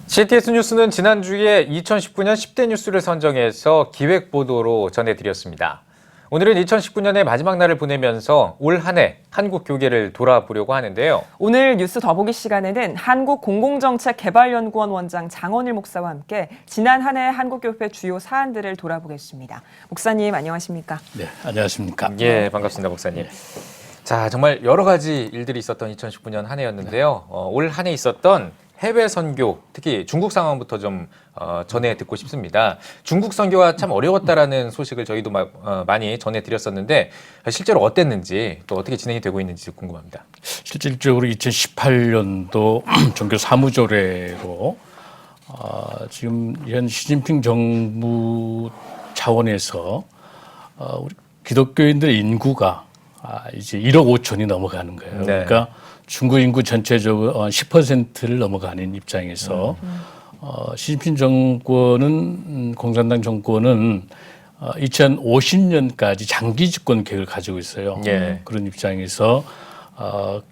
CTS 뉴스는 지난주에 2019년 10대 뉴스를 선정해서 기획보도로 전해드렸습니다. 오늘은 2019년의 마지막 날을 보내면서 올 한 해 한국 교계를 돌아보려고 하는데요. 오늘 뉴스 더보기 시간에는 한국공공정책개발연구원 원장 장원일 목사와 함께 지난 한 해 한국교회 주요 사안들을 돌아보겠습니다. 목사님 안녕하십니까? 네, 안녕하십니까? 예, 반갑습니다, 목사님. 자, 정말 여러 가지 일들이 있었던 2019년 한 해였는데요. 올 한 해 있었던 해외 선교, 특히 중국 상황부터 좀 전해 듣고 싶습니다. 중국 선교가 참 어려웠다라는 소식을 저희도 많이 전해드렸었는데 실제로 어땠는지 또 어떻게 진행이 되고 있는지 궁금합니다. 실질적으로 2018년도 종교 사무조례로 지금 현 시진핑 정부 차원에서 우리 기독교인들의 인구가 이제 1억 5천이 넘어가는 거예요. 네. 그러니까 중국 인구 전체적으로 10%를 넘어가는 입장에서 시진핑 정권은 공산당 정권은 2050년까지 장기 집권 계획을 가지고 있어요. 예. 그런 입장에서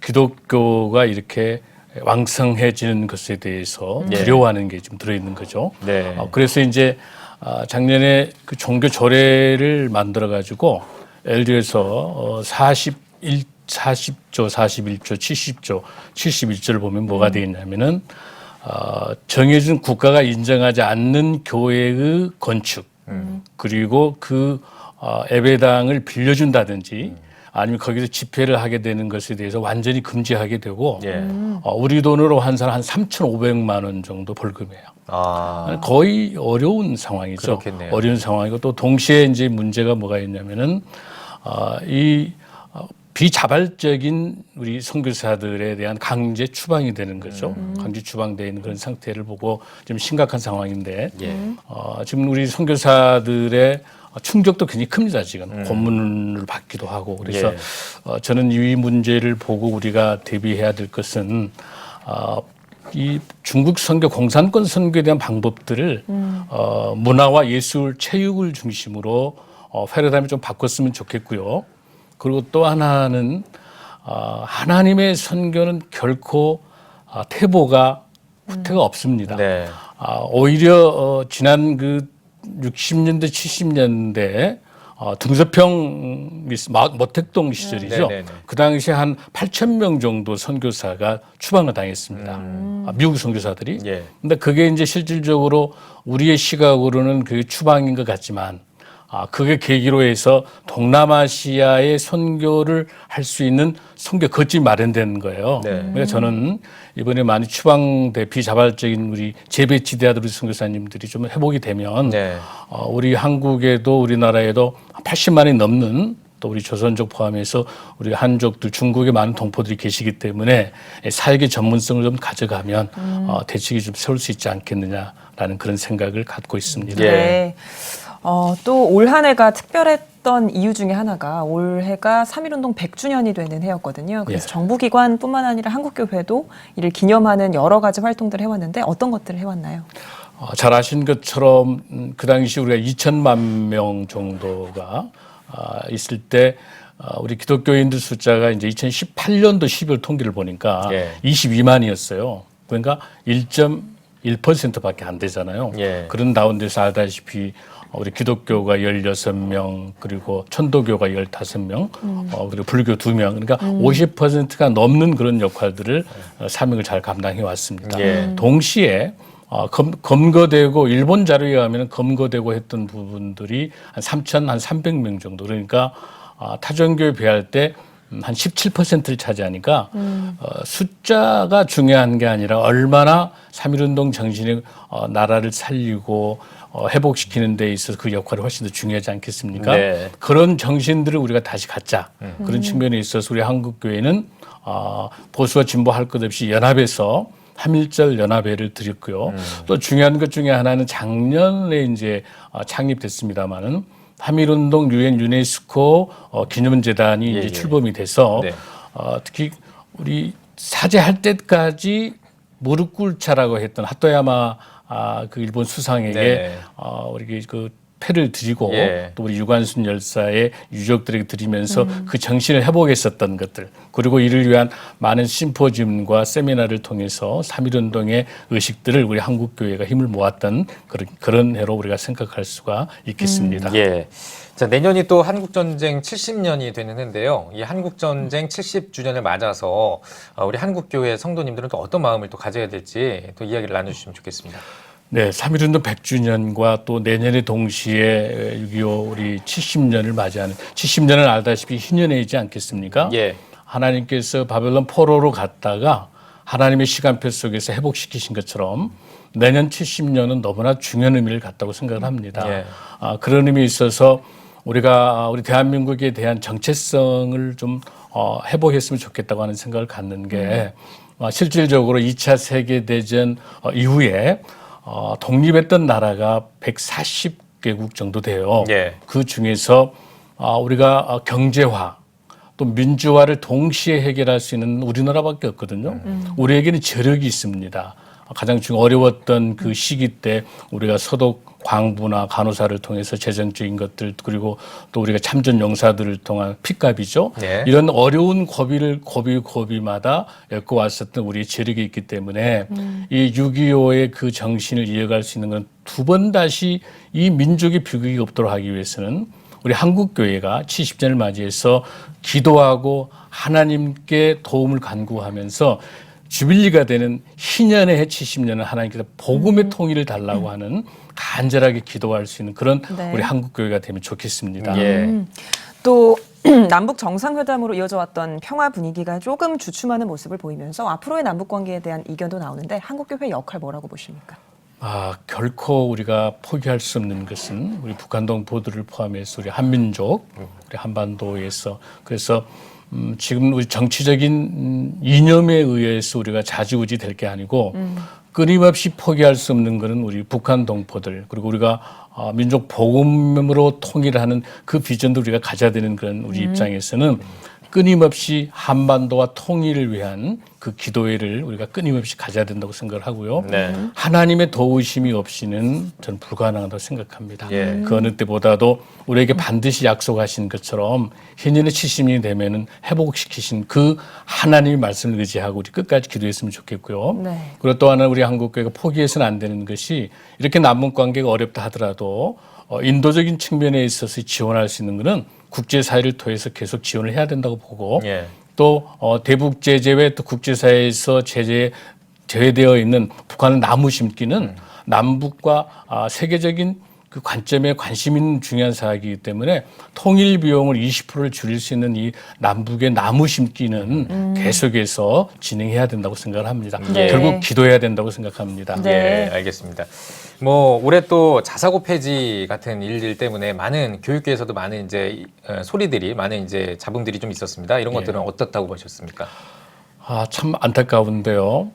기독교가 이렇게 왕성해지는 것에 대해서 두려워하는 게 좀 들어있는 거죠. 네. 그래서 이제 작년에 그 종교 조례를 만들어 가지고 예를 들어서 40조, 41조, 70조, 71조를 보면 뭐가 되어 있냐면은 정해진 국가가 인정하지 않는 교회의 건축 그리고 그 예배당을 빌려준다든지 아니면 거기서 집회를 하게 되는 것에 대해서 완전히 금지하게 되고 예. 우리 돈으로 환산 한 3,500만 원 정도 벌금이에요. 거의 어려운 상황이죠. 그렇겠네요. 어려운 상황이고 또 동시에 이제 문제가 뭐가 있냐면은 이 비자발적인 우리 선교사들에 대한 강제 추방이 되는 거죠. 강제 추방되는 그런 상태를 보고 좀 심각한 상황인데 지금 우리 선교사들의 충격도 굉장히 큽니다. 지금 고문을 받기도 하고 그래서 저는 이 문제를 보고 우리가 대비해야 될 것은 이 중국 선교, 공산권 선교에 대한 방법들을 문화와 예술, 체육을 중심으로 패러다임을 좀 바꿨으면 좋겠고요. 그리고 또 하나는 하나님의 선교는 결코 퇴보가 후퇴가 없습니다. 네. 오히려 지난 그 60년대, 70년대 등서평 모택동 시절이죠. 네네네. 그 당시에 한 8천 명 정도 선교사가 추방을 당했습니다. 미국 선교사들이. 근데 그게 이제 실질적으로 우리의 시각으로는 그게 추방인 것 같지만 그게 계기로 해서 동남아시아의 선교를 할 수 있는 선교 거점이 마련된 거예요. 그러니까 저는 이번에 많이 추방돼 비자발적인 우리 재배치대하던 우리 선교사님들이 좀 회복이 되면 우리 한국에도 우리나라에도 80만이 넘는 또 우리 조선족 포함해서 우리 한족들 중국에 많은 동포들이 계시기 때문에 사역의 전문성을 좀 가져가면 대책이 좀 세울 수 있지 않겠느냐라는 그런 생각을 갖고 있습니다. 네. 또 올 한 해가 특별했던 이유 중에 하나가 올해가 3.1운동 100주년이 되는 해였거든요. 그래서 정부기관뿐만 아니라 한국교회도 이를 기념하는 여러 가지 활동들을 해왔는데 어떤 것들을 해왔나요? 잘 아신 것처럼 그 당시 우리가 2천만 명 정도가 있을 때 우리 기독교인들 숫자가 이제 2018년도 12월 통계를 보니까 22만이었어요. 그러니까 1.1%밖에 안 되잖아요. 그런 가운데서 알다시피 우리 기독교가 16명, 그리고 천도교가 15명, 그리고 불교 2명, 그러니까 50%가 넘는 그런 역할들을 사명을 잘 감당해 왔습니다. 동시에 검거되고 일본 자료에 의하면 검거되고 했던 부분들이 한 3,300명 정도, 그러니까 타종교에 비할 때 한 17%를 차지하니까 숫자가 중요한 게 아니라 얼마나 3.1운동 정신이 나라를 살리고 회복시키는 데 있어서 그 역할이 훨씬 더 중요하지 않겠습니까? 그런 정신들을 우리가 다시 갖자. 그런 측면에 있어서 우리 한국교회는 보수와 진보할 것 없이 연합해서 한일절 연합회를 드렸고요. 또 중요한 것 중에 하나는 작년에 이제 창립됐습니다마는 3.1운동 유엔 유네스코 기념재단이 이제 출범이 돼서 특히 우리 사죄할 때까지 무릎 꿇자라고 했던 하토야마 그 일본 수상에게 우리 그 패를 드리고 예. 또 우리 유관순 열사의 유족들에게 드리면서 그 정신을 회복했었던 것들, 그리고 이를 위한 많은 심포지움과 세미나를 통해서 3.1운동의 의식들을 우리 한국교회가 힘을 모았던 그런 해로 우리가 생각할 수가 있겠습니다. 예. 자, 내년이 또 한국전쟁 70년이 되는 해인데요. 이 한국전쟁 70주년을 맞아서 우리 한국교회 성도님들은 또 어떤 마음을 또 가져야 될지 또 이야기를 나눠주시면 좋겠습니다. 네, 3.1운동 100주년과 또 내년에 동시에 6.25 우리 70년을 맞이하는 70년은 알다시피 희년해이지 않겠습니까? 예. 하나님께서 바벨론 포로로 갔다가 하나님의 시간표 속에서 회복시키신 것처럼 내년 70년은 너무나 중요한 의미를 갖다고 생각을 합니다. 예. 그런 의미에 있어서 우리가 우리 대한민국에 대한 정체성을 좀 회복했으면 좋겠다고 하는 생각을 갖는 게 실질적으로 2차 세계대전 이후에 독립했던 나라가 140개국 정도 돼요. 예. 그 중에서 우리가 경제화 또 민주화를 동시에 해결할 수 있는 우리나라밖에 없거든요. 우리에게는 저력이 있습니다. 가장 어려웠던 그 시기 때 우리가 서독 광부나 간호사를 통해서 재정적인 것들, 그리고 또 우리가 참전 용사들을 통한 핏값이죠. 네. 이런 어려운 고비마다 겪어왔었던 우리의 재력이 있기 때문에 이 6.25의 그 정신을 이어갈 수 있는 건 두 번 다시 이 민족의 비극이 없도록 하기 위해서는 우리 한국교회가 70년을 맞이해서 기도하고 하나님께 도움을 간구하면서 주빌리가 되는 희년의 해 70년은 하나님께서 복음의 통일을 달라고 하는 간절하게 기도할 수 있는 그런 네. 우리 한국교회가 되면 좋겠습니다. 예. 또 남북 정상회담으로 이어져 왔던 평화 분위기가 조금 주춤하는 모습을 보이면서 앞으로의 남북 관계에 대한 이견도 나오는데 한국교회 역할 뭐라고 보십니까? 결코 우리가 포기할 수 없는 것은 우리 북한 동포들을 포함해서 우리 한민족, 우리 한반도에서 그래서 지금 우리 정치적인 이념에 의해서 우리가 좌지우지 될 게 아니고 끊임없이 포기할 수 없는 것은 우리 북한 동포들, 그리고 우리가 민족 복음으로 통일하는 그 비전도 우리가 가져야 되는 그런 우리 입장에서는 끊임없이 한반도와 통일을 위한 그 기도회를 우리가 끊임없이 가져야 된다고 생각을 하고요. 네. 하나님의 도우심이 없이는 저는 불가능하다고 생각합니다. 예. 그 어느 때보다도 우리에게 반드시 약속하신 것처럼 희년의 70년이 되면은 회복시키신 그 하나님의 말씀을 의지하고 우리 끝까지 기도했으면 좋겠고요. 네. 그리고 또 하나 우리 한국교회가 포기해서는 안 되는 것이 이렇게 남북 관계가 어렵다 하더라도 인도적인 측면에 있어서 지원할 수 있는 것은 국제사회를 통해서 계속 지원을 해야 된다고 보고 예. 또 대북 제재 외 또 국제사회에서 제외되어 있는 북한의 나무 심기는 남북과 세계적인 그 관점에 관심 있는 중요한 사항이기 때문에 통일 비용을 20%를 줄일 수 있는 이 남북의 나무 심기는 계속해서 진행해야 된다고 생각을 합니다. 네. 결국 기도해야 된다고 생각합니다. 네. 예, 알겠습니다. 뭐 올해 또 자사고 폐지 같은 일들 때문에 많은 교육계에서도 많은 이제 소리들이 많은 이제 잡음들이 좀 있었습니다. 이런 것들은 어떻다고 보셨습니까? 참 안타까운데요.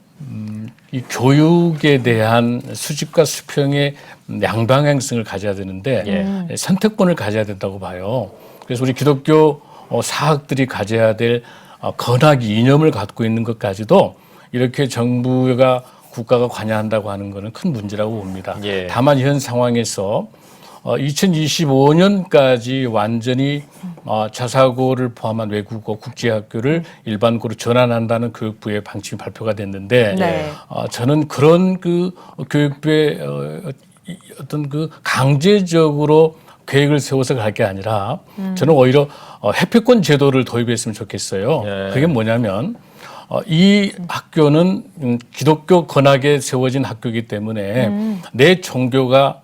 이 교육에 대한 수집과 수평의 양방향성을 가져야 되는데 선택권을 가져야 된다고 봐요. 그래서 우리 기독교 사학들이 가져야 될 건학 이념을 갖고 있는 것까지도 이렇게 정부가 국가가 관여한다고 하는 것은 큰 문제라고 봅니다. 예. 다만 현 상황에서 2025년까지 완전히 자사고를 포함한 외국어 국제학교를 일반고로 전환한다는 교육부의 방침이 발표가 됐는데 네. 저는 그런 그 교육부의 어떤 그 강제적으로 계획을 세워서 갈 게 아니라 저는 오히려 혜택권 제도를 도입했으면 좋겠어요. 예. 그게 뭐냐면 이 학교는 기독교 건학에 세워진 학교이기 때문에 내 종교가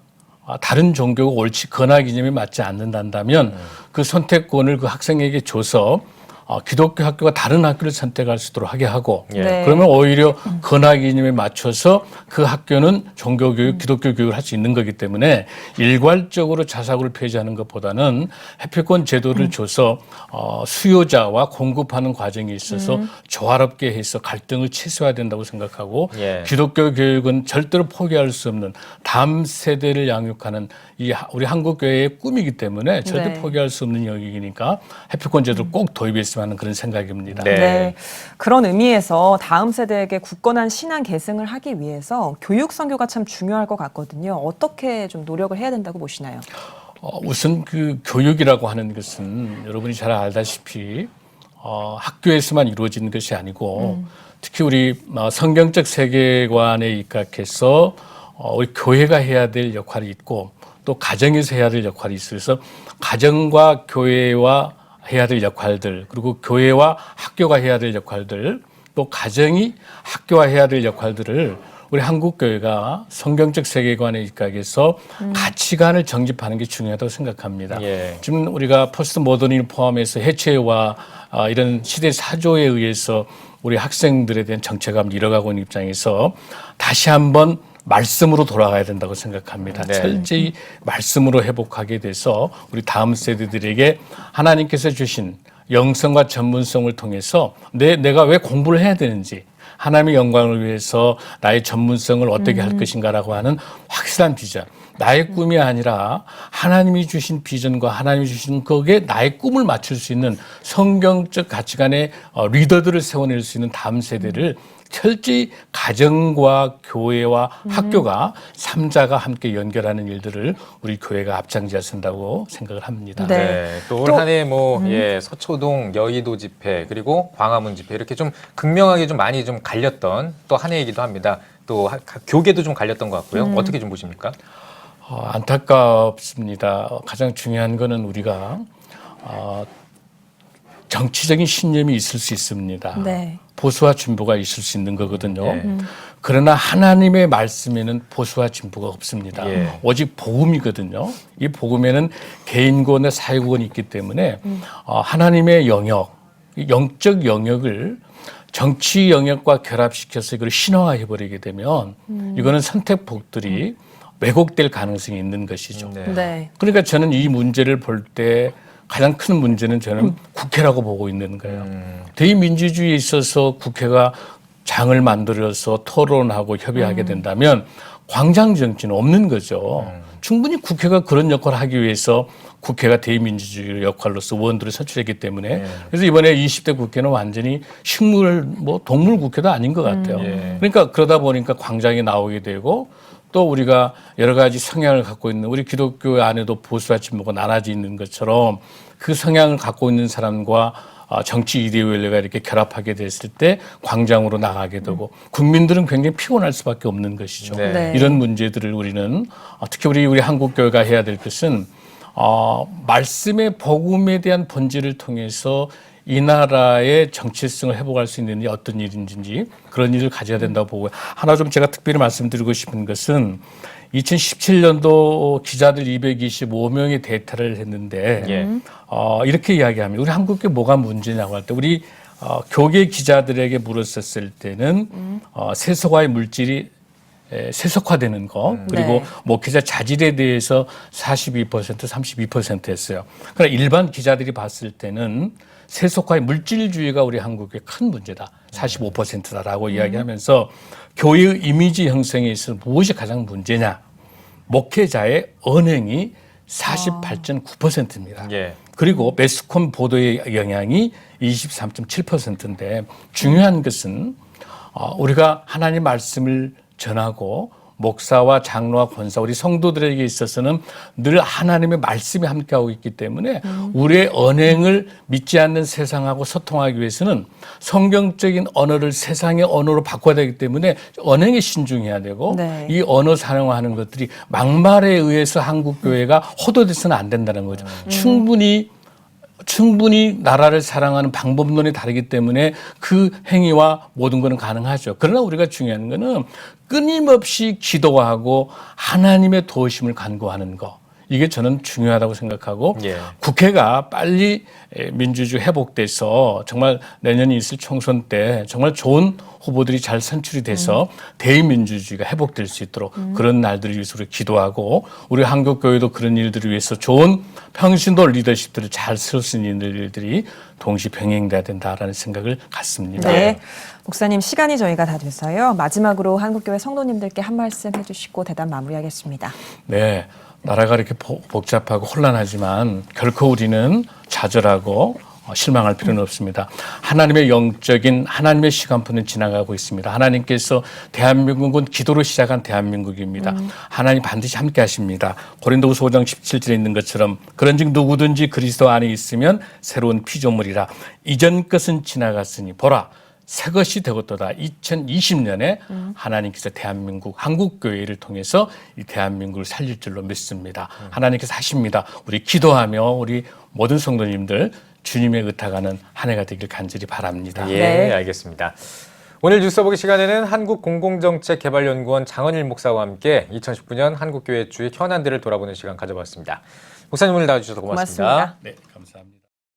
다른 종교가 옳지 건학 이념에 맞지 않는다면 그 선택권을 그 학생에게 줘서 기독교 학교가 다른 학교를 선택할 수 있도록 하게 하고 네. 그러면 오히려 건학 이념에 맞춰서 그 학교는 종교교육, 기독교 교육을 할 수 있는 거기 때문에 일괄적으로 자사고를 폐지하는 것보다는 혜택권 제도를 줘서 수요자와 공급하는 과정에 있어서 조화롭게 해서 갈등을 최소화해야 된다고 생각하고 예. 기독교 교육은 절대로 포기할 수 없는 다음 세대를 양육하는 이 우리 한국교회의 꿈이기 때문에 절대 네. 포기할 수 없는 영역이니까 혜택권 제도를 꼭 도입했으면 하는 그런 생각입니다. 네. 네. 그런 의미에서 다음 세대에게 굳건한 신앙 계승을 하기 위해서 교육 선교가 참 중요할 것 같거든요. 어떻게 좀 노력을 해야 된다고 보시나요? 우선 그 교육이라고 하는 것은 여러분이 잘 알다시피 학교에서만 이루어지는 것이 아니고 특히 우리 성경적 세계관에 입각해서 우리 교회가 해야 될 역할이 있고 또 가정에서 해야 될 역할이 있어서 가정과 교회와 해야 될 역할들 그리고 교회와 학교가 해야 될 역할들 또 가정이 학교와 해야 될 역할들을 우리 한국교회가 성경적 세계관에 입각해서 가치관을 정립하는 게 중요하다고 생각합니다. 예. 지금 우리가 포스트 모더니를 포함해서 해체와 이런 시대 사조에 의해서 우리 학생들에 대한 정체감을 잃어가고 있는 입장에서 다시 한번 말씀으로 돌아가야 된다고 생각합니다. 네. 철저히 말씀으로 회복하게 돼서 우리 다음 세대들에게 하나님께서 주신 영성과 전문성을 통해서 내가 왜 공부를 해야 되는지 하나님의 영광을 위해서 나의 전문성을 어떻게 할 것인가라고 하는 확실한 비전. 나의 꿈이 아니라 하나님이 주신 비전과 하나님이 주신 거기에 나의 꿈을 맞출 수 있는 성경적 가치관의 리더들을 세워낼 수 있는 다음 세대를 철저히 가정과 교회와 학교가 삼자가 함께 연결하는 일들을 우리 교회가 앞장져야 한다고 생각을 합니다. 네. 네. 또 올 한 해 뭐 서초동 여의도 집회 그리고 광화문 집회 이렇게 좀 극명하게 좀 많이 좀 갈렸던 또 한 해이기도 합니다. 또 교계도 좀 갈렸던 것 같고요. 어떻게 좀 보십니까? 안타깝습니다. 가장 중요한 거는 우리가 정치적인 신념이 있을 수 있습니다. 네. 보수와 진보가 있을 수 있는 거거든요. 네. 그러나 하나님의 말씀에는 보수와 진보가 없습니다. 예. 오직 복음이거든요. 이 복음에는 개인권과 사회권이 있기 때문에 하나님의 영역, 영적 영역을 정치 영역과 결합시켜서 이걸 신화화해버리게 되면 이거는 선택폭들이 왜곡될 가능성이 있는 것이죠. 네. 네. 그러니까 저는 이 문제를 볼 때 가장 큰 문제는 저는 국회라고 보고 있는 거예요. 대의민주주의에 있어서 국회가 장을 만들어서 토론하고 협의하게 된다면 광장 정치는 없는 거죠. 충분히 국회가 그런 역할을 하기 위해서 국회가 대의민주주의 역할로서 의원들을 선출했기 때문에 그래서 이번에 20대 국회는 완전히 동물 국회도 아닌 것 같아요. 그러니까 그러다 보니까 광장에 나오게 되고 또 우리가 여러 가지 성향을 갖고 있는 우리 기독교 안에도 보수와 진보가 나눠져 있는 것처럼 그 성향을 갖고 있는 사람과 정치 이데올로기가 이렇게 결합하게 됐을 때 광장으로 나가게 되고 국민들은 굉장히 피곤할 수밖에 없는 것이죠. 네. 네. 이런 문제들을 우리는 특히 우리 한국교회가 해야 될 것은 말씀의 복음에 대한 본질을 통해서 이 나라의 정체성을 회복할 수 있는 어떤 일인지 그런 일을 가져야 된다고 보고 하나 좀 제가 특별히 말씀드리고 싶은 것은 2017년도 기자들 225명의 데이터를 했는데 예. 이렇게 이야기합니다. 우리 한국교회 뭐가 문제냐고 할 때 우리 교계 기자들에게 물었었을 때는 세속화의 물질이 세속화되는 거 그리고 네. 목회자 자질에 대해서 42% 32% 했어요. 그러나 일반 기자들이 봤을 때는 세속화의 물질주의가 우리 한국의 큰 문제다. 45%다라고 이야기하면서 교회의 이미지 형성에 있어서 무엇이 가장 문제냐. 목회자의 언행이 48.9%입니다. 예. 그리고 매스컴 보도의 영향이 23.7%인데 중요한 것은 우리가 하나님 말씀을 전하고 목사와 장로와 권사 우리 성도들에게 있어서는 늘 하나님의 말씀이 함께하고 있기 때문에 우리의 언행을 믿지 않는 세상하고 소통하기 위해서는 성경적인 언어를 세상의 언어로 바꿔야 되기 때문에 언행에 신중해야 되고 네. 이 언어 사용하는 것들이 막말에 의해서 한국교회가 호도돼서는 안 된다는 거죠. 충분히 나라를 사랑하는 방법론이 다르기 때문에 그 행위와 모든 것은 가능하죠. 그러나 우리가 중요한 것은 끊임없이 기도하고 하나님의 도우심을 간구하는 것. 이게 저는 중요하다고 생각하고 예. 국회가 빨리 민주주의 회복돼서 정말 내년에 있을 총선 때 정말 좋은 후보들이 잘 선출이 돼서 대의민주주의가 회복될 수 있도록 그런 날들을 위해서 우리 기도하고 우리 한국교회도 그런 일들을 위해서 좋은 평신도 리더십들을 잘 세울 수 있는 일들이 동시 병행돼야 된다라는 생각을 갖습니다. 네. 목사님 시간이 저희가 다 돼서요. 마지막으로 한국교회 성도님들께 한 말씀 해주시고 대담 마무리하겠습니다. 네. 나라가 이렇게 복잡하고 혼란하지만 결코 우리는 좌절하고 실망할 필요는 없습니다. 하나님의 영적인 하나님의 시간표는 지나가고 있습니다. 하나님께서 대한민국은 기도로 시작한 대한민국입니다. 하나님 반드시 함께 하십니다. 고린도후서 5장 17절에 있는 것처럼 그런즉 누구든지 그리스도 안에 있으면 새로운 피조물이라 이전 것은 지나갔으니 보라 새 것이 되었도다. 2020년에 하나님께서 대한민국 한국교회를 통해서 이 대한민국을 살릴 줄로 믿습니다. 하나님께서 하십니다. 우리 기도하며 우리 모든 성도님들 주님의 의탁하는 한 해가 되길 간절히 바랍니다. 예, 네. 알겠습니다. 오늘 뉴스 보기 시간에는 한국공공정책개발연구원 장헌일 목사와 함께 2019년 한국교회 주의 현안들을 돌아보는 시간 가져봤습니다. 목사님 오늘 나와주셔서 고맙습니다. 고맙습니다. 네, 감사합니다.